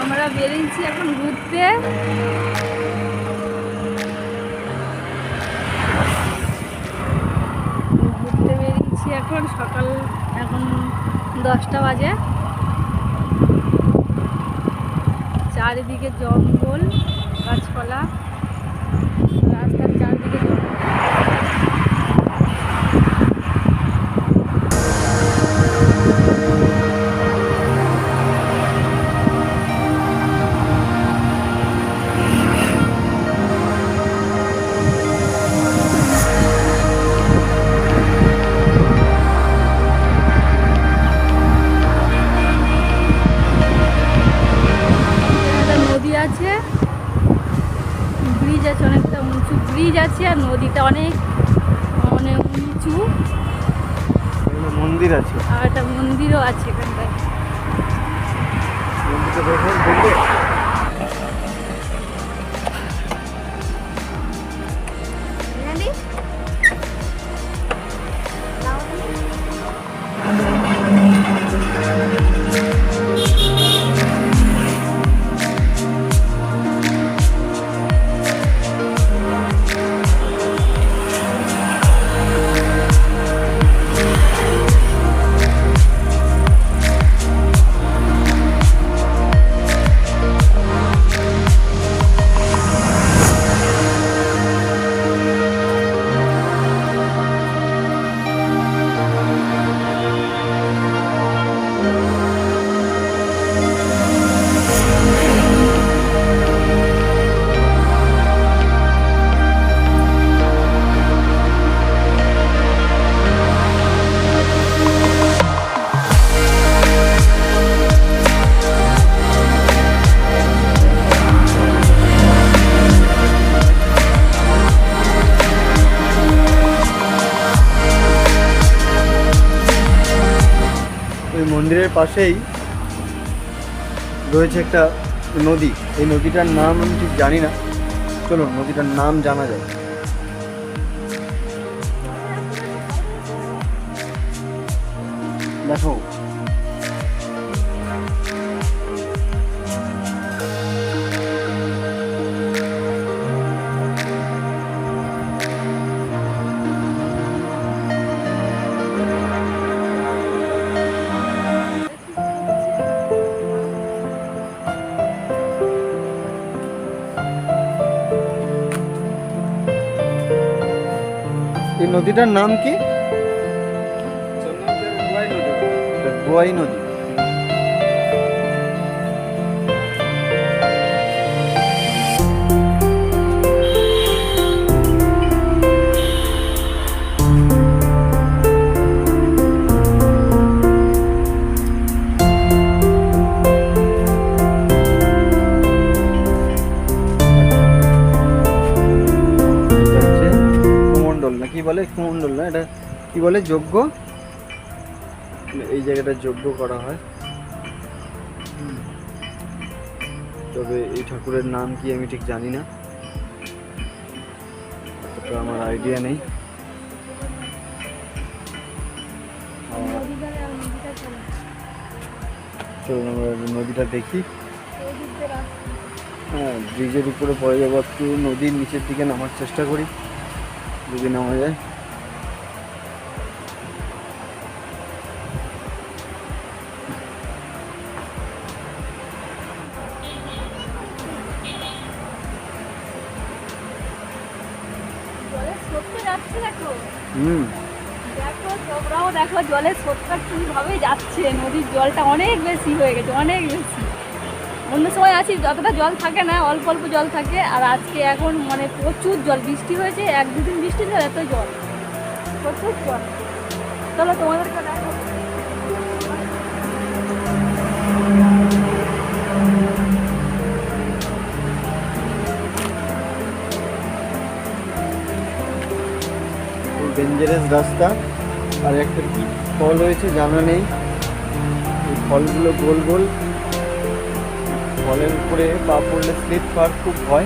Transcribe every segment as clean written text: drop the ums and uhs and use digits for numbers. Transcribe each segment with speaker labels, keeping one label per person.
Speaker 1: আমরা বেরিয়েছি এখন ঘুরতে। বেরিয়েছি এখন সকাল, এখন 10টা বাজে। চারিদিকে জঙ্গল, গাছপালা, রাস্তার চারদিকে জঙ্গল। আছে, ব্রিজ আছে, অনেকটা উঁচু ব্রিজ আছে, আর নদীটা অনেক অনেক উঁচু।
Speaker 2: মন্দির আছে,
Speaker 1: আর একটা মন্দিরও আছে এখানটায়।
Speaker 2: মন্দিরের পাশেই রয়েছে একটা নদী। এই নদীটার নাম আমি ঠিক জানি না, চলুন নদীটার নাম জানা যায়। দেখো এই নদীটার নাম কি? গোয়াই নদী। কি বলে কুমন্ডল না, এটা কি বলে যজ্ঞ, এই জায়গাটা যজ্ঞ করা হয়। তবে এই ঠাকুরের নাম কি আমি ঠিক জানি না, তো আমার আইডিয়া নেই। চলুন আমরা নদীটা দেখি। হ্যাঁ, ব্রিজের উপরে পড়ে যাবো, একটু নদীর নিচের দিকে নামার চেষ্টা করি, যদি নামা যায়।
Speaker 1: দেখো তোমরাও দেখো জলের স্রোতটা কিভাবে যাচ্ছে, নদীর জলটা অনেক বেশি হয়ে গেছে, অনেক বেশি। অন্য সময় আসি যতটা জল থাকে না, অল্প অল্প জল থাকে, আর আজকে এখন মানে প্রচুর জল, বৃষ্টি হয়েছে 1-2 দিন বৃষ্টি জল, এত জল, প্রচুর জল। চলো তোমাদেরকে দেখো।
Speaker 2: ডেঞ্জারাস রাস্তা, আর একটা কি ফল হয়েছে জানা নেই, এই ফলগুলো গোল গোল, ফলের উপরে পা পড়লে স্লিপ খাওয়ার খুব ভয়।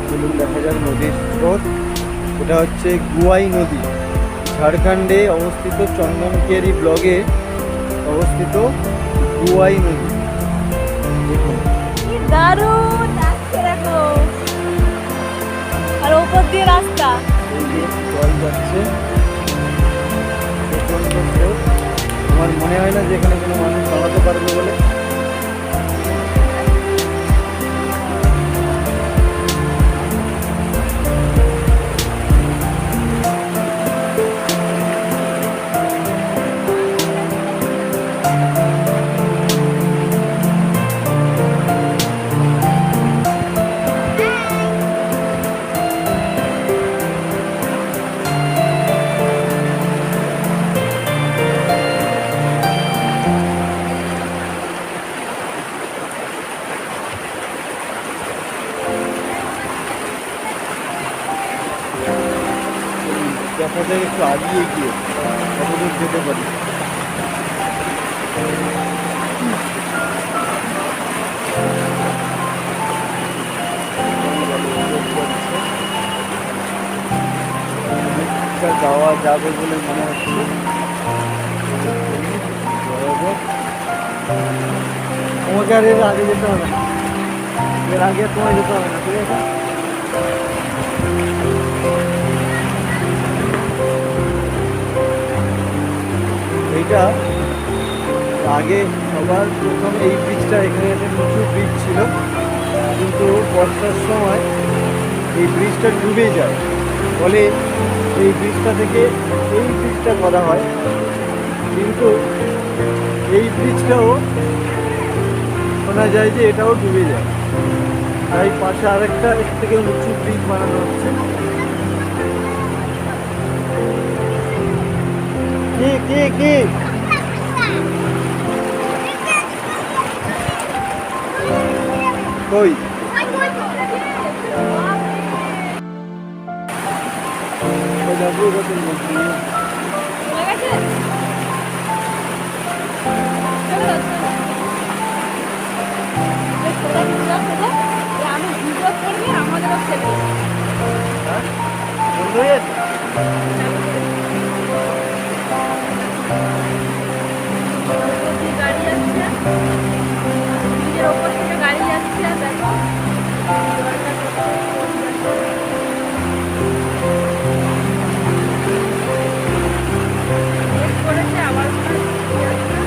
Speaker 2: চলুন দেখা যাক নদীর স্রোত। এটা হচ্ছে গুয়াই নদী, ঝাড়খণ্ডে অবস্থিত, চন্দনকেরি ব্লকে অবস্থিত গুয়াই নদী।
Speaker 1: দারুণ লাগছে দেখো, আর ওপর দিয়ে রাস্তা।
Speaker 2: এই যে জল যাচ্ছে, প্রচণ্ড স্রোত। আমার মনে হয় না যে এখানে কোনো মানুষ দাঁড়াতে পারবে বলে। দেখা যায় একটু আগিয়ে গিয়ে কতদূর যেতে পারি। অনেকটা যাওয়া যাবে বলে মনে হচ্ছে। তোমাকে আর এর আগে যেতে হবে না, এর আগে তোমায় যেতে হবে না, ঠিক আছে? এইটা আগে সবার প্রথম এই ব্রিজটা, এখানে একটা প্রচুর ব্রিজ ছিল, কিন্তু বর্ষার সময় এই ব্রিজটা ডুবে যায়, ফলে এই ব্রিজটা থেকে এই ব্রিজটা করা হয়, কিন্তু এই ব্রিজটাও শোনা যায় যে এটাও ডুবে যায়, তাই পাশে আরেকটা এর থেকে উঁচু ব্রিজ বানানো হচ্ছে। কি কি কি কই যাবো কত বলছি।
Speaker 1: চলে গেছে? চলে যাচ্ছে। সোজা সোজা সোজা। আমি ভিডিও করবি, আমাদেরও ছেড়ে দেবে।
Speaker 2: বন্ধ হয়ে যাচ্ছে।
Speaker 1: গাড়ি যাচ্ছে, ব্রিজের ওপর থেকে গাড়ি যাচ্ছে, দেখো জলটা কত লেট করেছে, আবার মনে হচ্ছে যাচ্ছে।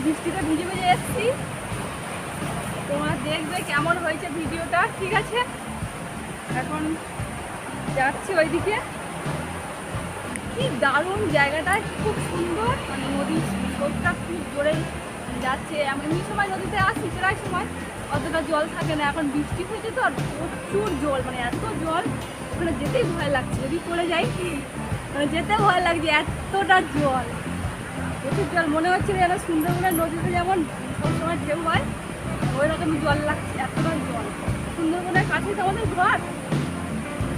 Speaker 1: বৃষ্টিতে ভিজে ভিজে এসেছি। তোমরা দেখবে কেমন হয়েছে ভিডিওটা, ঠিক আছে? এখন যাচ্ছি ওইদিকে। কি দারুণ জায়গাটা, খুব সুন্দর, মানে নদীর স্রোতটা খুব জোরে যাচ্ছে। এমনি সময় নদীতে আসি প্রায় সময় অতটা জল থাকে না, এখন বৃষ্টি হয়েছে তো আর প্রচুর জল, মানে এত জল ওখানে যেতেই ভয় লাগছে, যদি পড়ে যাই মানে যেতে ভয় লাগছে, এতটা জল, প্রচুর জল। মনে হচ্ছে যেন সুন্দরবনের নদীতে যেমন সবসময় ঢেউ হয় ওই রকমই জল লাগছে, এতটা জল। সুন্দরবনের কাছে তো আমাদের ঘর,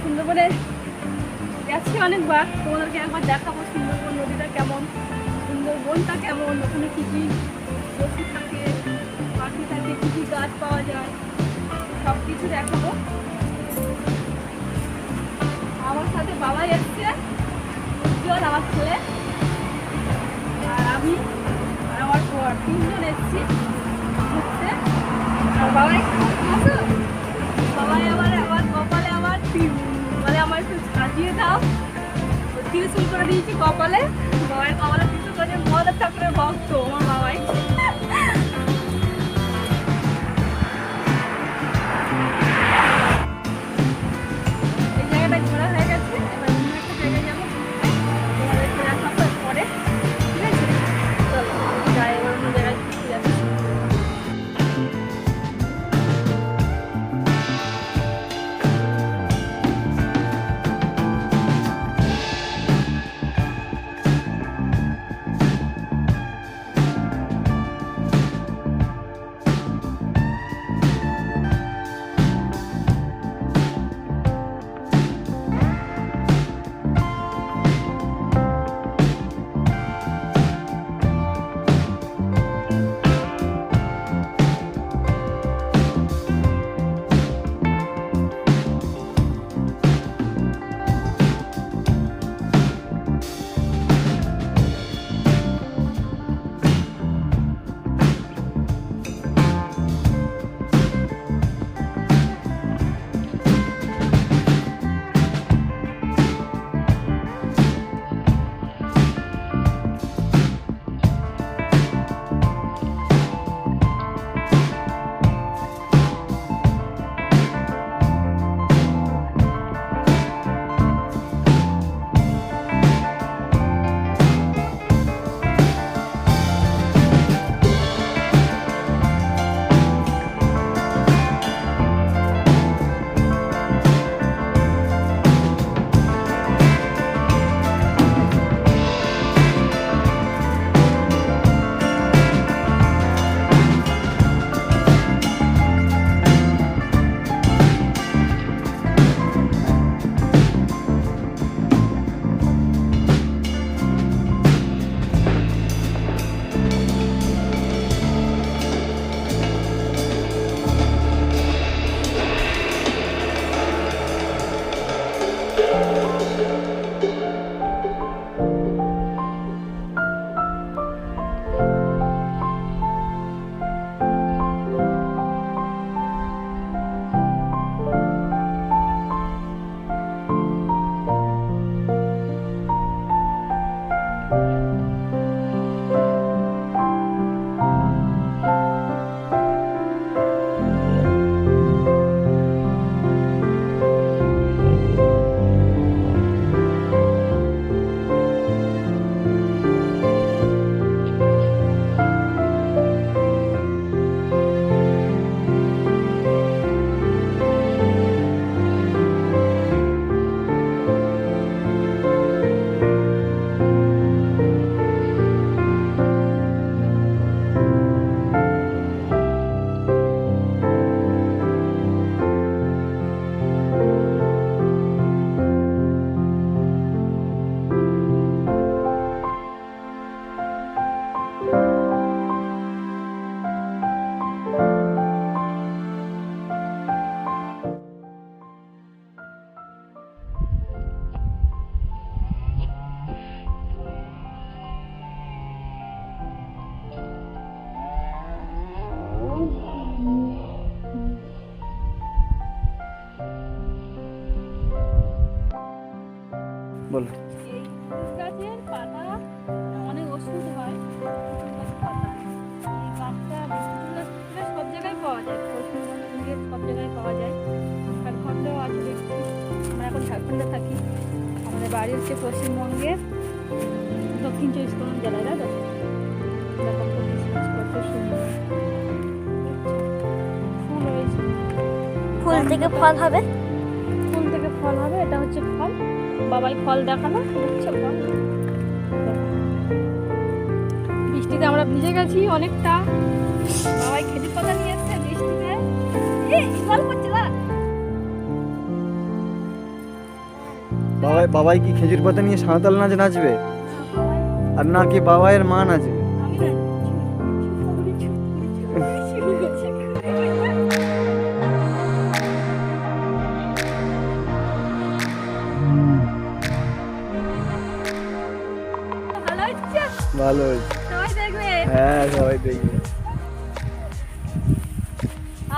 Speaker 1: সুন্দরবনে গেছি অনেকবার, তোমাদেরকে একবার দেখাবো সুন্দরবন নদীটা কেমন, সুন্দরবনটা কেমন, ওখানে কী কী পশু থাকে, পাখি থাকে, কী কী গাছ পাওয়া যায়, সব কিছু দেখাবো। আমার সাথে বাবা এসছে, উজ্জ্বল আমার ছেলে, আর আমি আর আমার বর, তিনজন এসছি ঘুরতে। আর বাবাই আসো, বাবাই আমার কপালে আমার বলে আমার একটু সাজিয়ে দাও, ত্রিশূল করে দিয়েছি কপালে। বাবাই কপালে ত্রিশূল করে মহাদেব ঠাকুরের ভক্ত আমার বাবাই। এই জায়গাটা ঘোরা হয়ে গেছে, এবার অন্য একটা জায়গায় যাবো, তোমাদেরকে দেখাবো পরে, ঠিক আছে? চলো যাই, এবার অন্য জায়গায় ঘুরতে যাচ্ছি।
Speaker 2: বলো।
Speaker 1: এই ফুল গাছের পাতা অনেক ওষুধ হয়, ফুল গাছের পাতা পশ্চিমবঙ্গের সব জায়গায় পাওয়া যায়, ঝাড়খণ্ডেও আছে দেখছি। আমরা এখন ঝাড়খণ্ডে থাকি, আমাদের বাড়ি হচ্ছে পশ্চিমবঙ্গের দক্ষিণ 24 পরগনা জেলায়, তাই তো? দেখো কত সুন্দর ফুল হয়েছে,
Speaker 3: ফুল থেকে ফল হবে।
Speaker 1: ফুল থেকে ফল হবে, এটা হচ্ছে ফল। বাবাই ফল দেখানো, হচ্ছে ফল। বৃষ্টিতে আমরা ভিজে গেছি অনেকটা। বাবাই খেজুর পাতা নিয়ে এসছে বৃষ্টিতে। জল পড়ছে না?
Speaker 2: বাবাই কি খেজুর পাতা নিয়ে সাঁওতাল নাচ নাচবে? আর নাকি বাবাইয়ের মা নাচবে?
Speaker 1: আমি না ভালো হচ্ছে,
Speaker 2: ভালো হয়েছে।
Speaker 1: সবাই দেখবে।
Speaker 2: হ্যাঁ সবাই দেখবে।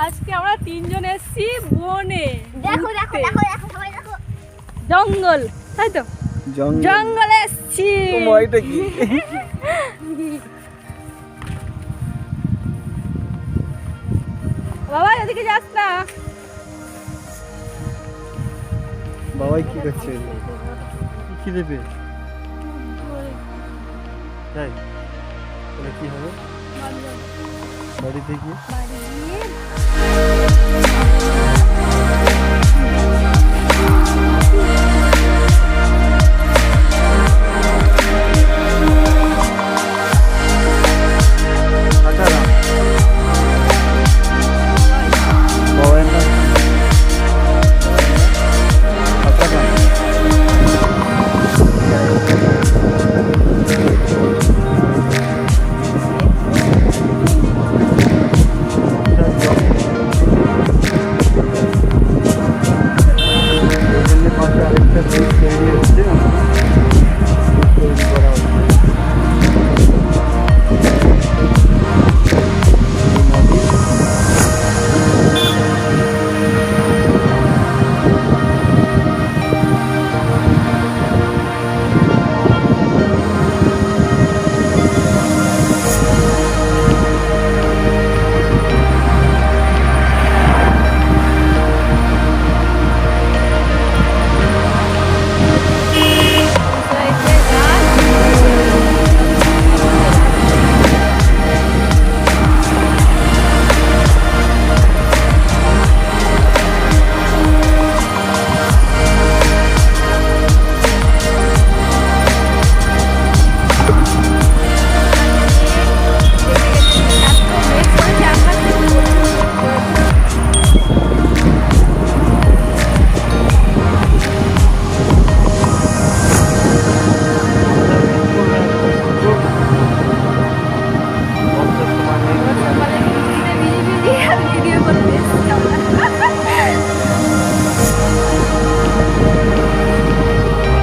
Speaker 1: আজকে আমরা 3 জন এসেছি বনে,
Speaker 3: দেখো দেখো
Speaker 1: ঘুরতে।
Speaker 3: দেখো দেখো সবাই দেখো।
Speaker 1: জঙ্গল, তাই তো? জঙ্গলে এসেছি।
Speaker 2: এটা কি?
Speaker 1: বাবা এদিকে যাস না।
Speaker 2: বাবাই কি করছে? কি খিদে পেয়ে? তাই তাহলে কি হবে? বাড়িতে গিয়ে
Speaker 1: বাড়ি গিয়ে